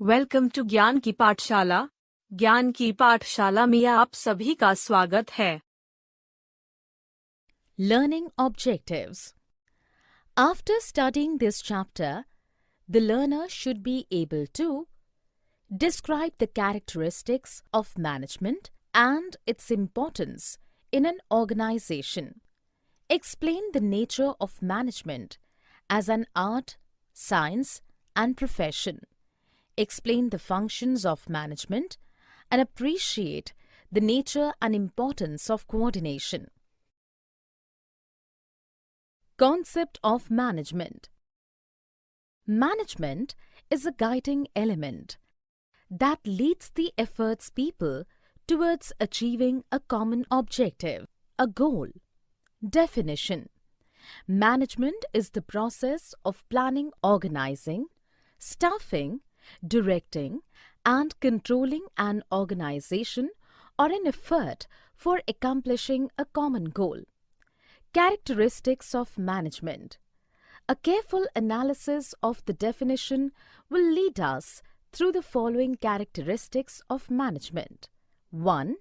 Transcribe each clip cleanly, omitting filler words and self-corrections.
Welcome to ज्ञान की पाठशाला। ज्ञान की पाठशाला में आप सभी का स्वागत है। Learning objectives. After studying this chapter, the learner should be able to describe the characteristics of management and its importance in an organization. Explain the nature of management as an art, science, and profession. Explain the functions of management and appreciate the nature and importance of coordination. Concept of management. Management is a guiding element that leads the efforts people towards achieving a common objective, a goal. Definition. Management is the process of planning, organizing, staffing, directing, and controlling an organization or an effort for accomplishing a common goal. Characteristics of management. A careful analysis of the definition will lead us through the following characteristics of management. 1.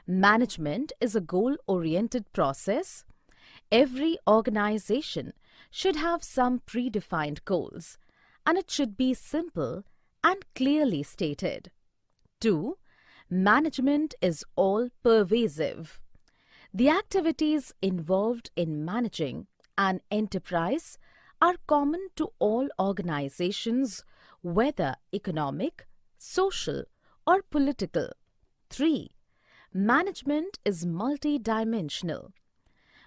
Management is a goal-oriented process. Every organization should have some predefined goals, and it should be simple and clearly stated. 2. Management is all-pervasive. The activities involved in managing an enterprise are common to all organizations, whether economic, social, or political. 3. Management is multidimensional.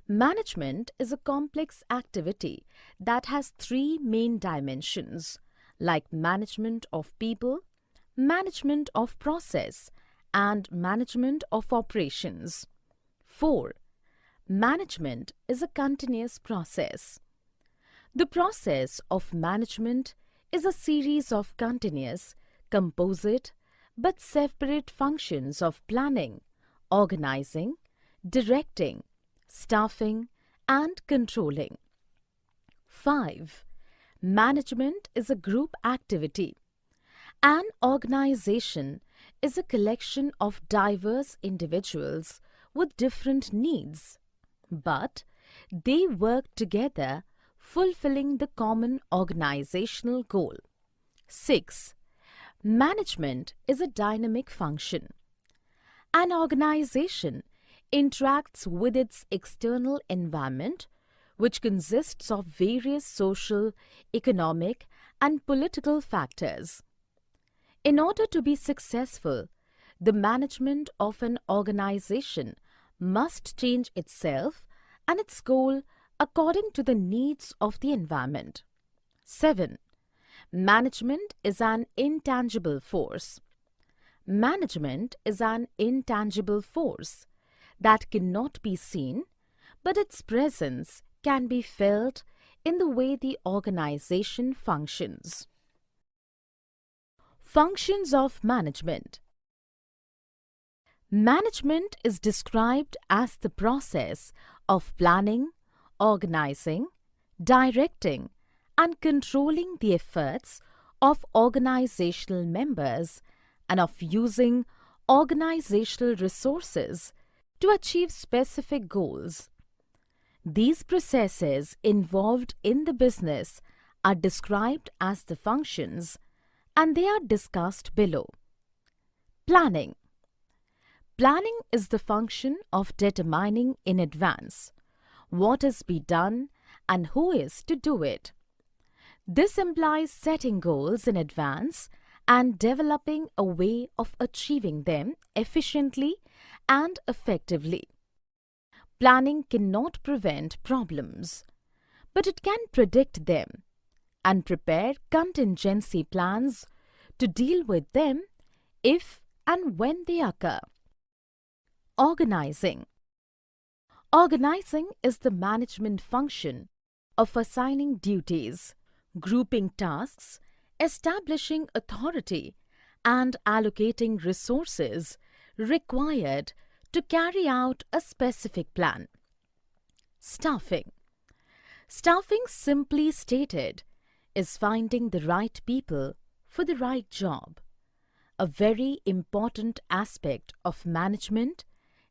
Management is a complex activity that has three main dimensions, like management of people, management of process, and management of operations. 4. Management is a continuous process. The process of management is a series of continuous, composite, but separate functions of planning, organizing, directing, staffing, and controlling. 5. Management is a group activity. An organization is a collection of diverse individuals with different needs, but they work together, fulfilling the common organizational goal. 6. Management is a dynamic function. An organization interacts with its external environment, which consists of various social, economic, and political factors. In order to be successful, the management of an organization must change itself and its goal according to the needs of the environment. 7. Management is an intangible force. Management is an intangible force that cannot be seen, but its presence can be felt in the way the organization functions. Functions of management. Management is described as the process of planning, organizing, directing, and controlling the efforts of organizational members and of using organizational resources to achieve specific goals. These processes involved in the business are described as the functions, and they are discussed below. Planning. Planning is the function of determining in advance what is to be done and who is to do it. This implies setting goals in advance and developing a way of achieving them efficiently and effectively. Planning cannot prevent problems, but it can predict them and prepare contingency plans to deal with them if and when they occur. Organizing. Organizing is the management function of assigning duties, grouping tasks, establishing authority, and allocating resources required to carry out a specific plan. Staffing. Staffing, simply stated, is finding the right people for the right job. A very important aspect of management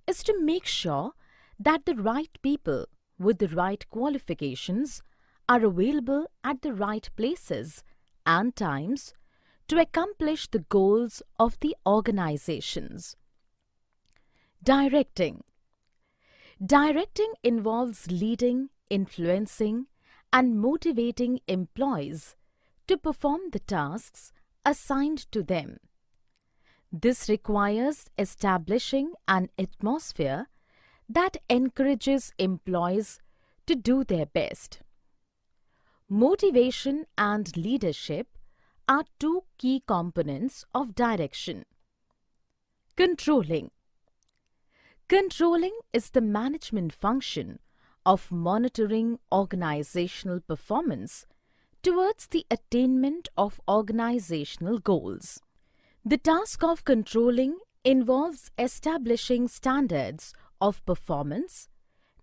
is to make sure that the right people with the right qualifications are available at the right places and times to accomplish the goals of the organizations. Directing. Directing involves leading, influencing, and motivating employees to perform the tasks assigned to them. This requires establishing an atmosphere that encourages employees to do their best. Motivation and leadership are two key components of direction. Controlling. Controlling is the management function of monitoring organizational performance towards the attainment of organizational goals. The task of controlling involves establishing standards of performance,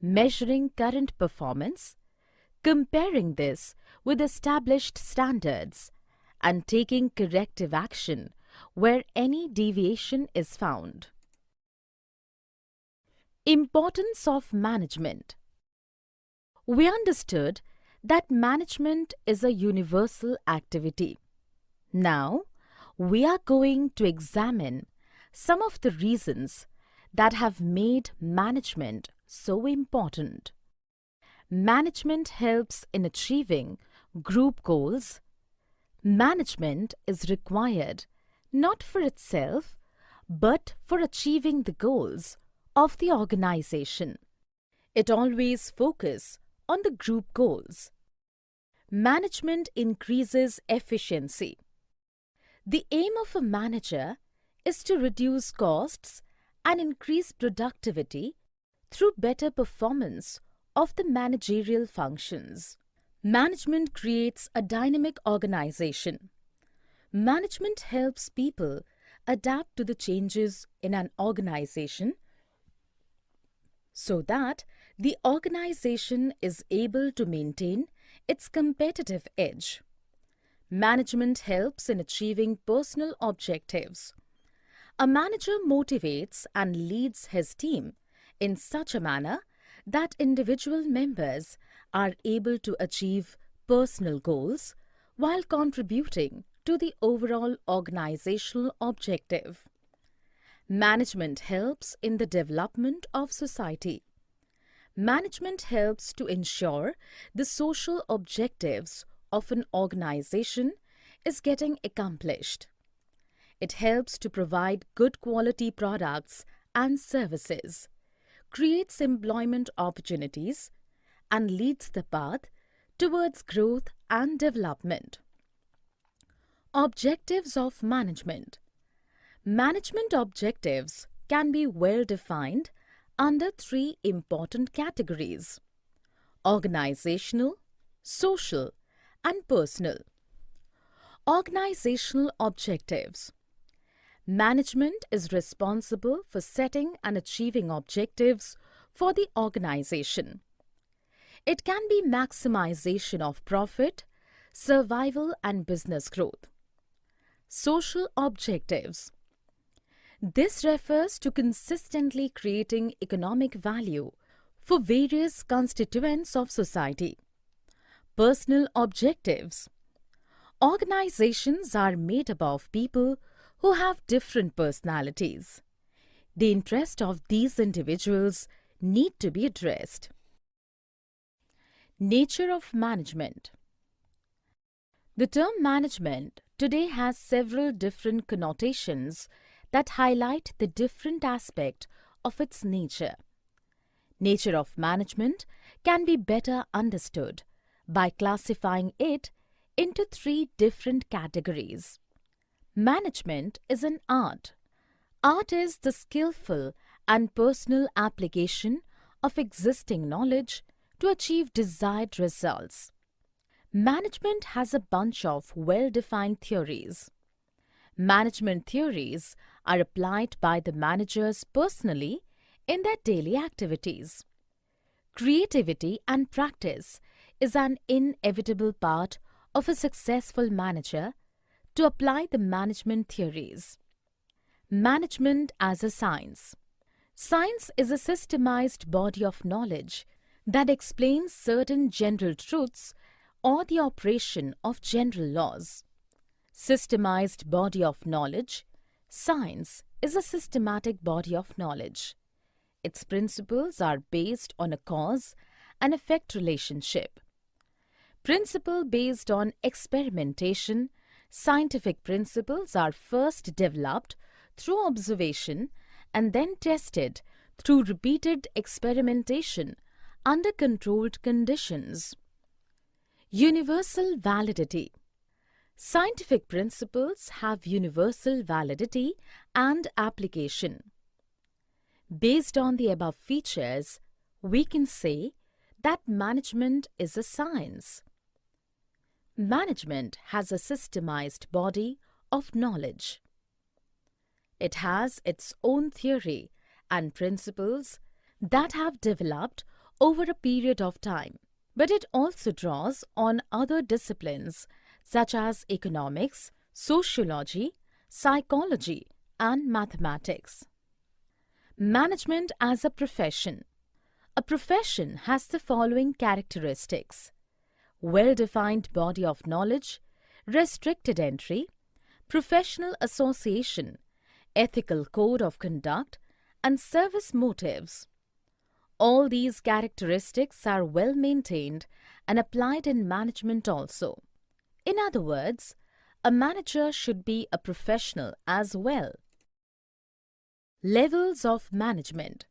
measuring current performance, comparing this with established standards, and taking corrective action where any deviation is found. Importance of management. We understood that management is a universal activity. Now, we are going to examine some of the reasons that have made management so important. Management helps in achieving group goals. Management is required not for itself, but for achieving the goals of the organization. It always focuses on the group goals. Management increases efficiency. The aim of a manager is to reduce costs and increase productivity through better performance of the managerial functions. Management creates a dynamic organization. Management helps people adapt to the changes in an organization so that the organization is able to maintain its competitive edge. Management helps in achieving personal objectives. A manager motivates and leads his team in such a manner that individual members are able to achieve personal goals while contributing to the overall organizational objective. Management helps in the development of society. Management helps to ensure the social objectives of an organization is getting accomplished. It helps to provide good quality products and services, creates employment opportunities, and leads the path towards growth and development. Objectives of management. Management objectives can be well defined under three important categories: organizational, social, and personal. Organizational objectives. Management is responsible for setting and achieving objectives for the organization. It can be maximization of profit, survival, and business growth. Social objectives. This refers to consistently creating economic value for various constituents of society. Personal objectives. Organizations are made up of people who have different personalities. The interests of these individuals need to be addressed. Nature of management. The term management today has several different connotations that highlight the different aspect of its nature. Nature of management can be better understood by classifying it into three different categories. Management is an art. Art is the skillful and personal application of existing knowledge to achieve desired results. Management has a bunch of well-defined theories. Management theories are applied by the managers personally in their daily activities. Creativity and practice is an inevitable part of a successful manager to apply the management theories. Management as a science. Science is a systemized body of knowledge that explains certain general truths or the operation of general laws. Systemized body of knowledge. Science is a systematic body of knowledge. Its principles are based on a cause and effect relationship. Principle based on experimentation. Scientific principles are first developed through observation and then tested through repeated experimentation under controlled conditions. Universal validity. Scientific principles have universal validity and application. Based on the above features, we can say that management is a science. Management has a systemized body of knowledge. It has its own theory and principles that have developed over a period of time, but it also draws on other disciplines such as economics, sociology, psychology, and mathematics. Management as a profession. A profession has the following characteristics: well-defined body of knowledge, restricted entry, professional association, ethical code of conduct, and service motives. All these characteristics are well maintained and applied in management also. In other words, a manager should be a professional as well. Levels of management.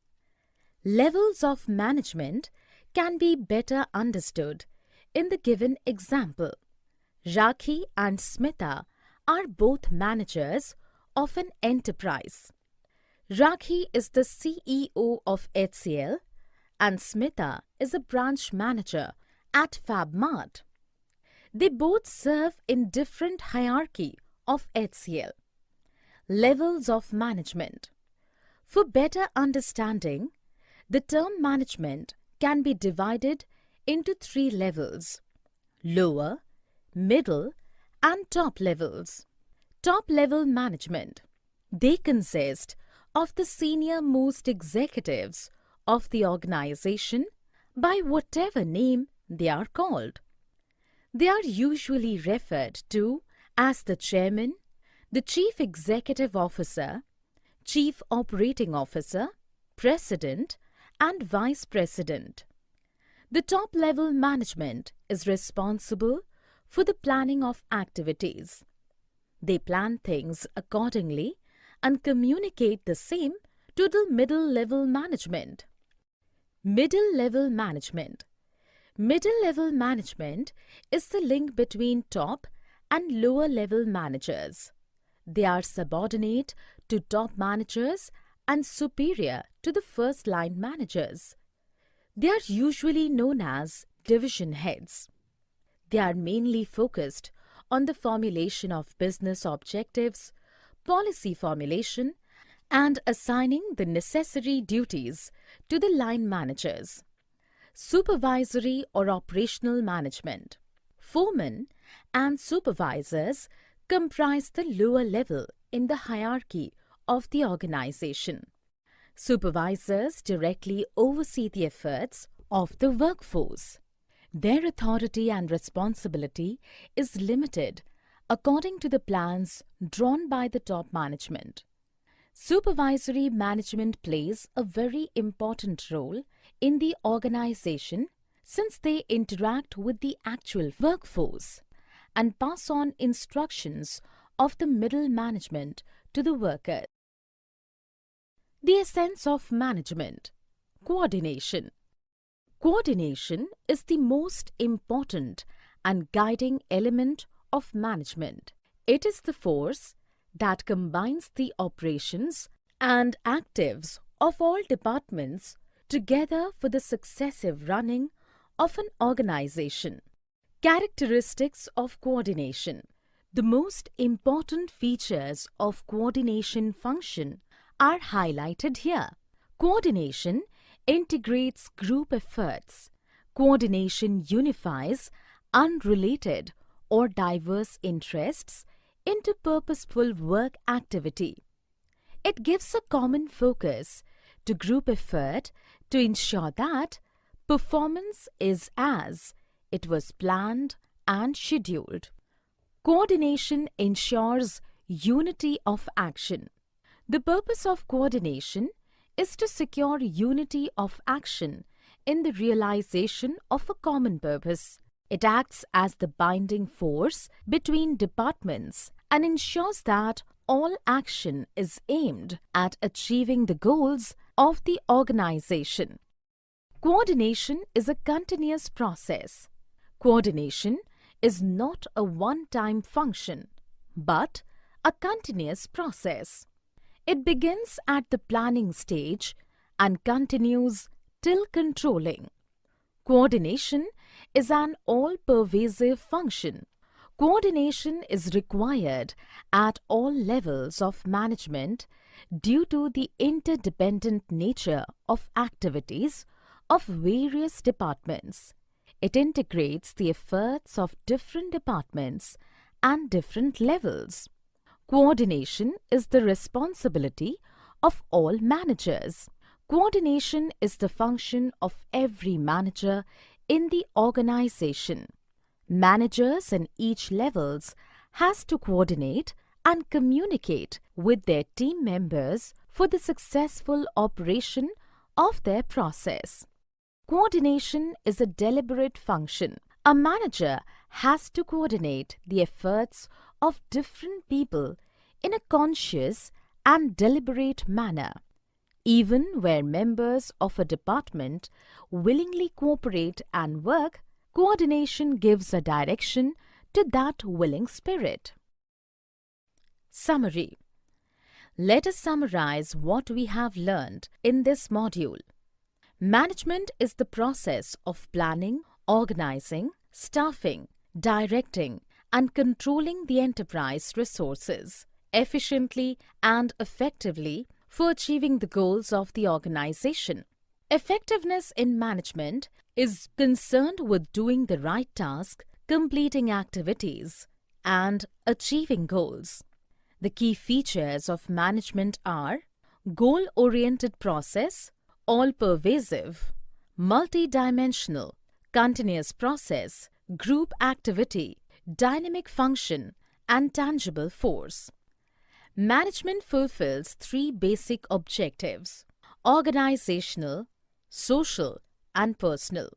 Levels of management can be better understood in the given example. Rakhi and Smita are both managers of an enterprise. Rakhi is the CEO of HCL and Smita is a branch manager at FabMart. They both serve in different hierarchy of HCL. Levels of management. For better understanding, the term management can be divided into 3 levels: lower, middle, and top levels. Top-level management. They consist of the senior-most executives of the organization by whatever name they are called. They are usually referred to as the chairman, the chief executive officer, chief operating officer, president, and vice president. The top-level management is responsible for the planning of activities. They plan things accordingly and communicate the same to the middle-level management. Middle-level management. Middle-level management is the link between top and lower-level managers. They are subordinate to top managers and superior to the first-line managers. They are usually known as division heads. They are mainly focused on the formulation of business objectives, policy formulation, and assigning the necessary duties to the line managers. Supervisory or operational management. Foremen and supervisors comprise the lower level in the hierarchy of the organization. Supervisors directly oversee the efforts of the workforce. Their authority and responsibility is limited according to the plans drawn by the top management. Supervisory management plays a very important role in the organization since they interact with the actual workforce and pass on instructions of the middle management to the workers. The essence of management. Coordination. Coordination is the most important and guiding element of management. It is the force that combines the operations and actives of all departments together for the successive running of an organization. Characteristics of coordination. The most important features of coordination function are highlighted here. Coordination integrates group efforts. Coordination unifies unrelated or diverse interests into purposeful work activity. It gives a common focus to group effort to ensure that performance is as it was planned and scheduled. Coordination ensures unity of action. The purpose of coordination is to secure unity of action in the realization of a common purpose. It acts as the binding force between departments and ensures that all action is aimed at achieving the goals of the organization. Coordination is a continuous process. Coordination is not a one-time function, but a continuous process. It begins at the planning stage and continues till controlling. Coordination is an all-pervasive function. Coordination is required at all levels of management due to the interdependent nature of activities of various departments. It integrates the efforts of different departments and different levels. Coordination is the responsibility of all managers. Coordination is the function of every manager in the organization. Managers in each levels has to coordinate and communicate with their team members for the successful operation of their process. Coordination is a deliberate function. A manager has to coordinate the efforts of different people in a conscious and deliberate manner. Even where members of a department willingly cooperate and work, coordination gives a direction to that willing spirit. Summary. Let us summarize what we have learned in this module. Management is the process of planning, organizing, staffing, directing, and controlling the enterprise resources efficiently and effectively for achieving the goals of the organization. Effectiveness in management is concerned with doing the right task, completing activities, and achieving goals. The key features of management are goal-oriented process, all-pervasive, multi-dimensional, continuous process, group activity, dynamic function, and tangible force. Management fulfills three basic objectives: organizational, social, and personal.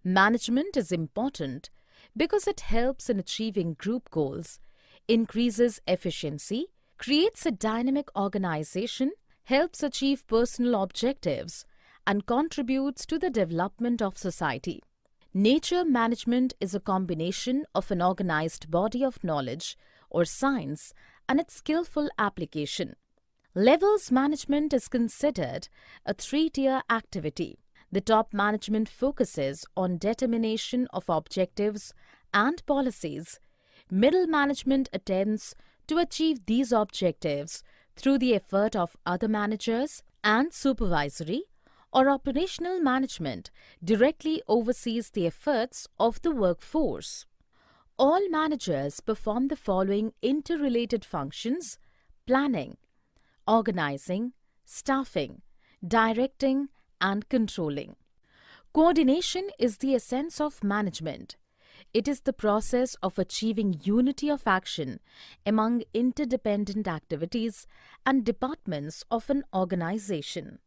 Management is important because it helps in achieving group goals, increases efficiency, creates a dynamic organization, helps achieve personal objectives, and contributes to the development of society. Nature management is a combination of an organized body of knowledge or science and its skillful application. Levels management is considered a three-tier activity. The top management focuses on determination of objectives and policies. Middle management attempts to achieve these objectives through the effort of other managers, and supervisory or operational management directly oversees the efforts of the workforce. All managers perform the following interrelated functions: planning, organizing, staffing, directing, and controlling. Coordination is the essence of management. It is the process of achieving unity of action among interdependent activities and departments of an organization.